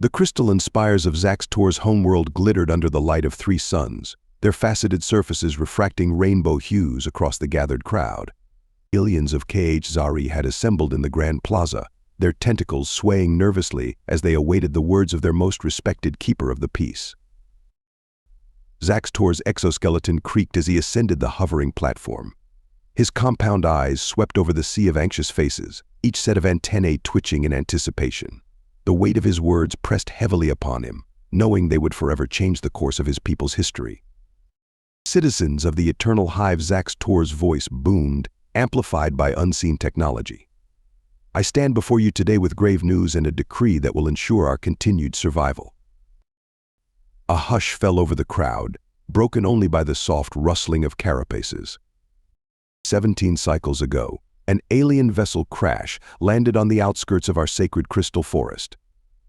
The crystalline spires of Zaxtor's homeworld glittered under the light of 3 suns, their faceted surfaces refracting rainbow hues across the gathered crowd. Millions of HFY had assembled in the Grand Plaza, their tentacles swaying nervously as they awaited the words of their most respected keeper of the peace. Zaxtor's exoskeleton creaked as he ascended the hovering platform. His compound eyes swept over the sea of anxious faces, each set of antennae twitching in anticipation. The weight of his words pressed heavily upon him, knowing they would forever change the course of his people's history. Citizens of the eternal hive, Zaxtor's voice boomed, amplified by unseen technology. I stand before you today with grave news and a decree that will ensure our continued survival. A hush fell over the crowd, broken only by the soft rustling of carapaces. 17 cycles ago, an alien vessel crash landed on the outskirts of our sacred crystal forest.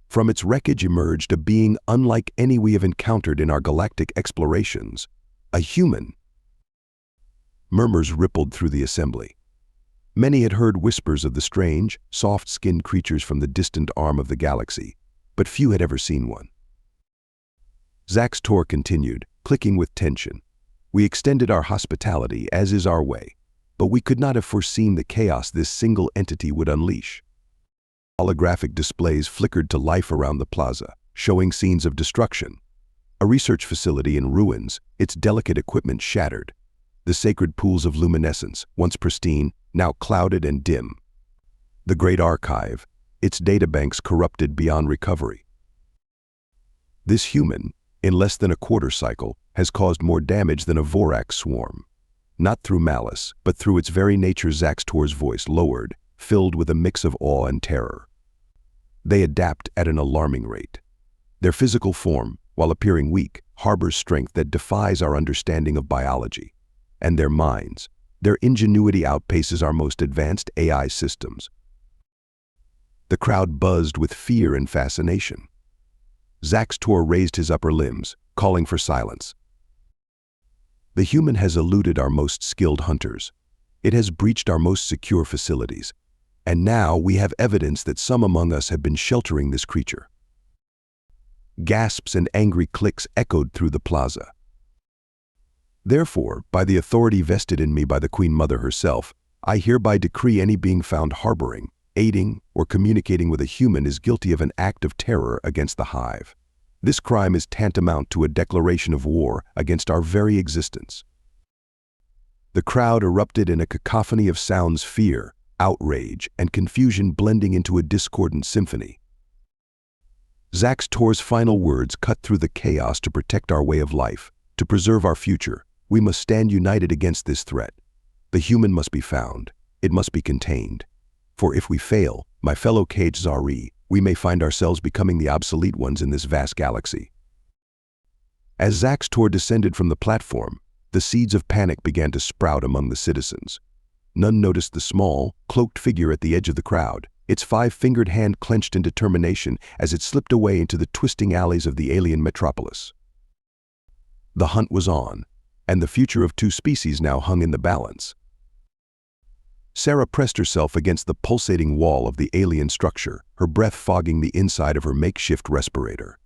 From its wreckage emerged a being unlike any we have encountered in our galactic explorations, a human. Murmurs rippled through the assembly. Many had heard whispers of the strange, soft-skinned creatures from the distant arm of the galaxy, but few had ever seen one. Zaxtor continued, clicking with tension. We extended our hospitality, as is our way, but we could not have foreseen the chaos this single entity would unleash. Holographic displays flickered to life around the plaza, showing scenes of destruction. A research facility in ruins, its delicate equipment shattered. The sacred pools of luminescence, once pristine, now clouded and dim. The great archive, its databanks corrupted beyond recovery. This human, in less than a quarter cycle, has caused more damage than a Vorax swarm. Not through malice, but through its very nature. Zaxtor's voice lowered, filled with a mix of awe and terror. They adapt at an alarming rate. Their physical form, while appearing weak, harbors strength that defies our understanding of biology. And their minds, their ingenuity outpaces our most advanced AI systems. The crowd buzzed with fear and fascination. Zaxtor raised his upper limbs, calling for silence. The human has eluded our most skilled hunters. It has breached our most secure facilities. And now we have evidence that some among us have been sheltering this creature. Gasps and angry clicks echoed through the plaza. Therefore, by the authority vested in me by the Queen Mother herself, I hereby decree any being found harboring, aiding, or communicating with a human is guilty of an act of terror against the hive. This crime is tantamount to a declaration of war against our very existence. The crowd erupted in a cacophony of sounds, fear, outrage, and confusion blending into a discordant symphony. Zaxtor's final words cut through the chaos. To protect our way of life, to preserve our future, we must stand united against this threat. The human must be found. It must be contained. For if we fail, my fellow HFY, we may find ourselves becoming the obsolete ones in this vast galaxy. As Zaxtor descended from the platform, the seeds of panic began to sprout among the citizens. None noticed the small, cloaked figure at the edge of the crowd, its 5-fingered hand clenched in determination as it slipped away into the twisting alleys of the alien metropolis. The hunt was on, and the future of 2 species now hung in the balance. Sarah pressed herself against the pulsating wall of the alien structure, her breath fogging the inside of her makeshift respirator.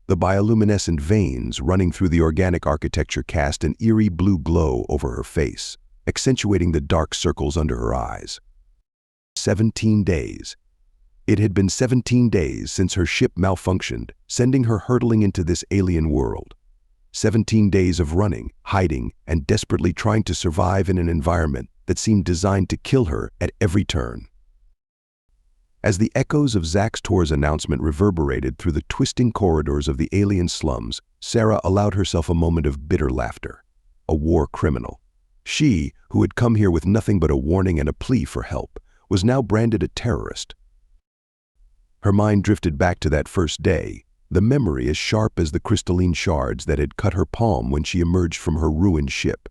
The bioluminescent veins running through the organic architecture cast an eerie blue glow over her face, accentuating the dark circles under her eyes. 17 days. It had been 17 days since her ship malfunctioned, sending her hurtling into this alien world. 17 days of running, hiding, and desperately trying to survive in an environment that seemed designed to kill her at every turn. As the echoes of Zaxtor's announcement reverberated through the twisting corridors of the alien slums, Sarah allowed herself a moment of bitter laughter. A war criminal. She, who had come here with nothing but a warning and a plea for help, was now branded a terrorist. Her mind drifted back to that first day, the memory as sharp as the crystalline shards that had cut her palm when she emerged from her ruined ship.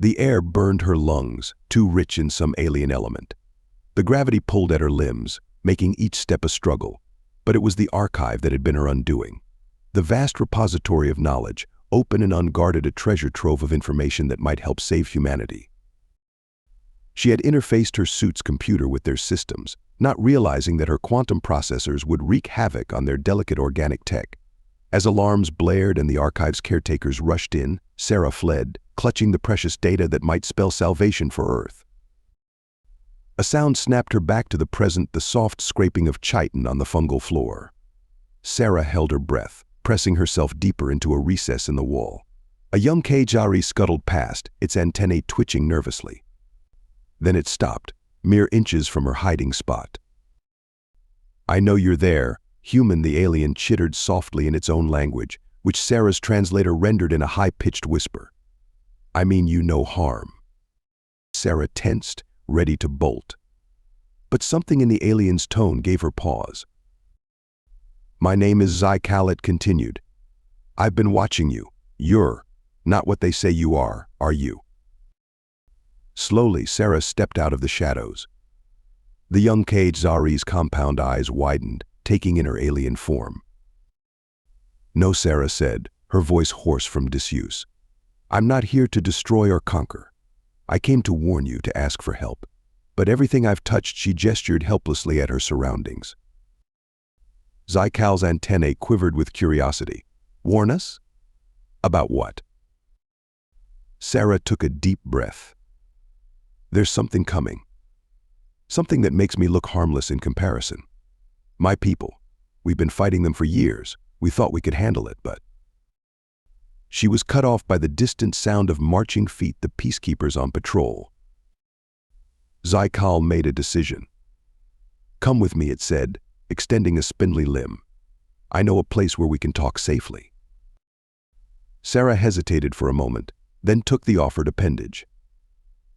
The air burned her lungs, too rich in some alien element. The gravity pulled at her limbs, making each step a struggle, but it was the archive that had been her undoing. The vast repository of knowledge, open and unguarded, a treasure trove of information that might help save humanity. She had interfaced her suit's computer with their systems, not realizing that her quantum processors would wreak havoc on their delicate organic tech. As alarms blared and the archive's caretakers rushed in, Sarah fled, clutching the precious data that might spell salvation for Earth. A sound snapped her back to the present, the soft scraping of chitin on the fungal floor. Sarah held her breath, pressing herself deeper into a recess in the wall. A young HYF scuttled past, its antennae twitching nervously. Then it stopped, mere inches from her hiding spot. "I know you're there," human, the alien chittered softly in its own language, which Sarah's translator rendered in a high-pitched whisper. "I mean you no harm." Sarah tensed, ready to bolt. But something in the alien's tone gave her pause. "My name is Zycal," it continued. "I've been watching you. You're not what they say you are you?" Slowly, Sarah stepped out of the shadows. The young HYF's compound eyes widened, taking in her alien form. "No," Sarah said, her voice hoarse from disuse. "I'm not here to destroy or conquer. I came to warn you, to ask for help. But everything I've touched," she gestured helplessly at her surroundings. Zycal's antennae quivered with curiosity. "Warn us? About what?" Sarah took a deep breath. "There's something coming. Something that makes me look harmless in comparison. My people. We've been fighting them for years. We thought we could handle it, but..." She was cut off by the distant sound of marching feet, the peacekeepers on patrol. Zycal made a decision. "Come with me," it said, extending a spindly limb. "I know a place where we can talk safely." Sarah hesitated for a moment, then took the offered appendage.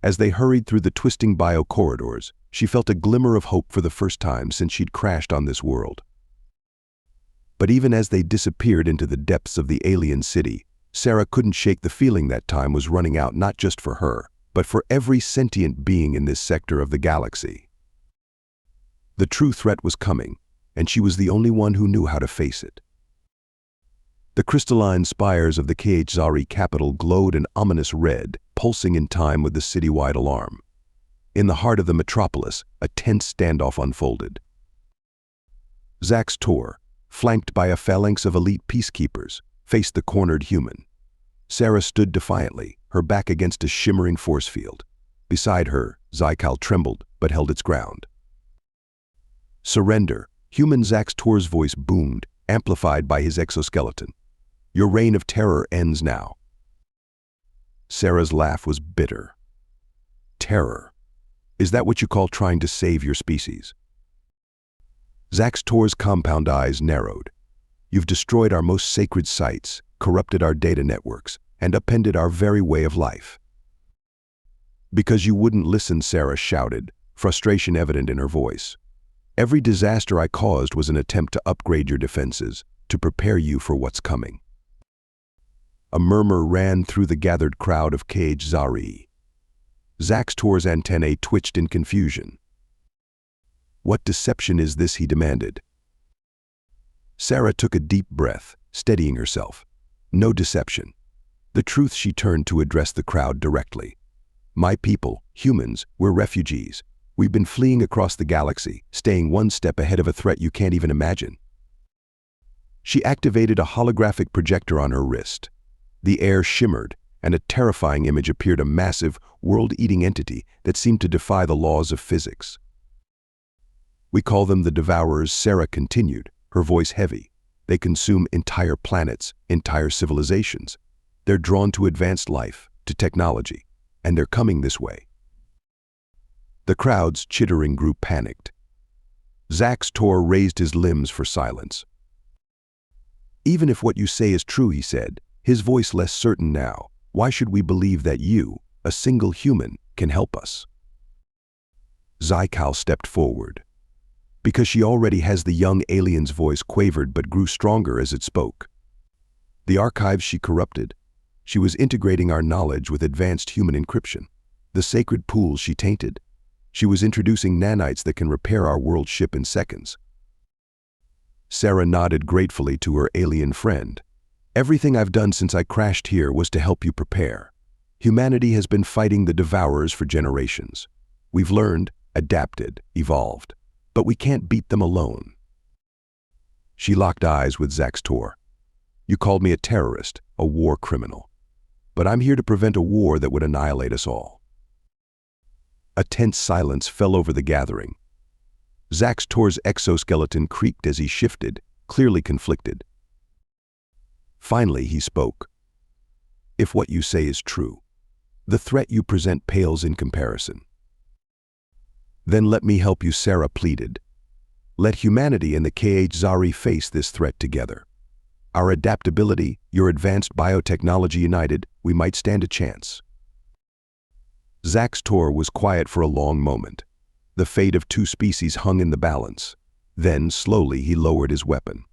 As they hurried through the twisting bio corridors, she felt a glimmer of hope for the first time since she'd crashed on this world. But even as they disappeared into the depths of the alien city, Sarah couldn't shake the feeling that time was running out, not just for her, but for every sentient being in this sector of the galaxy. The true threat was coming, and she was the only one who knew how to face it. The crystalline spires of the HYF capital glowed an ominous red, pulsing in time with the citywide alarm. In the heart of the metropolis, a tense standoff unfolded. Zax Tor, flanked by a phalanx of elite peacekeepers, faced the cornered human. Sarah stood defiantly, her back against a shimmering force field. Beside her, Zycal trembled, but held its ground. "Surrender," human Zax Tor's voice boomed, amplified by his exoskeleton. "Your reign of terror ends now." Sarah's laugh was bitter. "Terror? Is that what you call trying to save your species?" Zax Tor's compound eyes narrowed. "You've destroyed our most sacred sites, corrupted our data networks, and upended our very way of life." "Because you wouldn't listen," Sarah shouted, frustration evident in her voice. "Every disaster I caused was an attempt to upgrade your defenses, to prepare you for what's coming." A murmur ran through the gathered crowd of HYF. Zax Tor's antennae twitched in confusion. "What deception is this?" he demanded. Sarah took a deep breath, steadying herself. "No deception. The truth." She turned to address the crowd directly. "My people, humans, we're refugees. We've been fleeing across the galaxy, staying one step ahead of a threat you can't even imagine." She activated a holographic projector on her wrist. The air shimmered, and a terrifying image appeared, a massive, world-eating entity that seemed to defy the laws of physics. "We call them the Devourers," Sarah continued, her voice heavy. "They consume entire planets, entire civilizations. They're drawn to advanced life, to technology, and they're coming this way." The crowd's chittering grew panicked. Zax Tor raised his limbs for silence. "Even if what you say is true," he said, his voice less certain now, "why should we believe that you, a single human, can help us?" Zycal stepped forward. "Because she already has." The young alien's voice quavered but grew stronger as it spoke. "The archives she corrupted. She was integrating our knowledge with advanced human encryption. The sacred pools she tainted. She was introducing nanites that can repair our world ship in seconds." Sarah nodded gratefully to her alien friend. "Everything I've done since I crashed here was to help you prepare. Humanity has been fighting the Devourers for generations. We've learned, adapted, evolved. But we can't beat them alone. She locked eyes with Zaxtor. You called me a terrorist, a war criminal. But I'm here to prevent a war that would annihilate us all. A tense silence fell over the gathering. Zaxtor's exoskeleton creaked as he shifted, clearly conflicted. Finally, he spoke. If what you say is true, the threat you present pales in comparison. Then let me help you, Sarah pleaded. Let humanity and the HYF face this threat together. Our adaptability, your advanced biotechnology united, we might stand a chance. Zaxtor was quiet for a long moment. The fate of two species hung in the balance. Then, slowly, he lowered his weapon.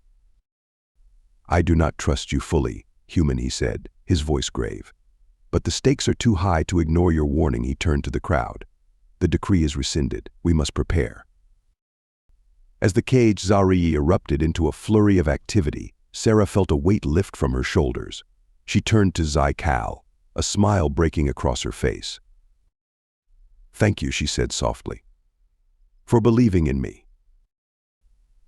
I do not trust you fully, human, he said, his voice grave. But the stakes are too high to ignore your warning. He turned to the crowd. The decree is rescinded. We must prepare. As the HYF erupted into a flurry of activity, Sarah felt a weight lift from her shoulders. She turned to Zycal, a smile breaking across her face. Thank you, she said softly, for believing in me.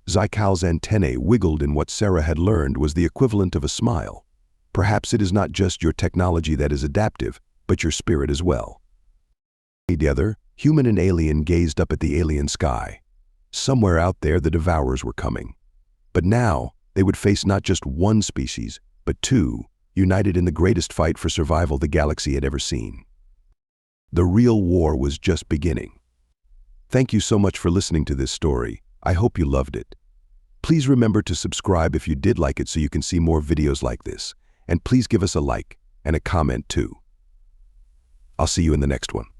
Zycal's antennae wiggled in what Sarah had learned was the equivalent of a smile. Perhaps it is not just your technology that is adaptive, but your spirit as well. Together, human and alien gazed up at the alien sky. Somewhere out there, the devourers were coming. But now, they would face not just one species, but two, united in the greatest fight for survival the galaxy had ever seen. The real war was just beginning. Thank you so much for listening to this story. I hope you loved it. Please remember to subscribe if you did like it so you can see more videos like this. And please give us a like and a comment too. I'll see you in the next one.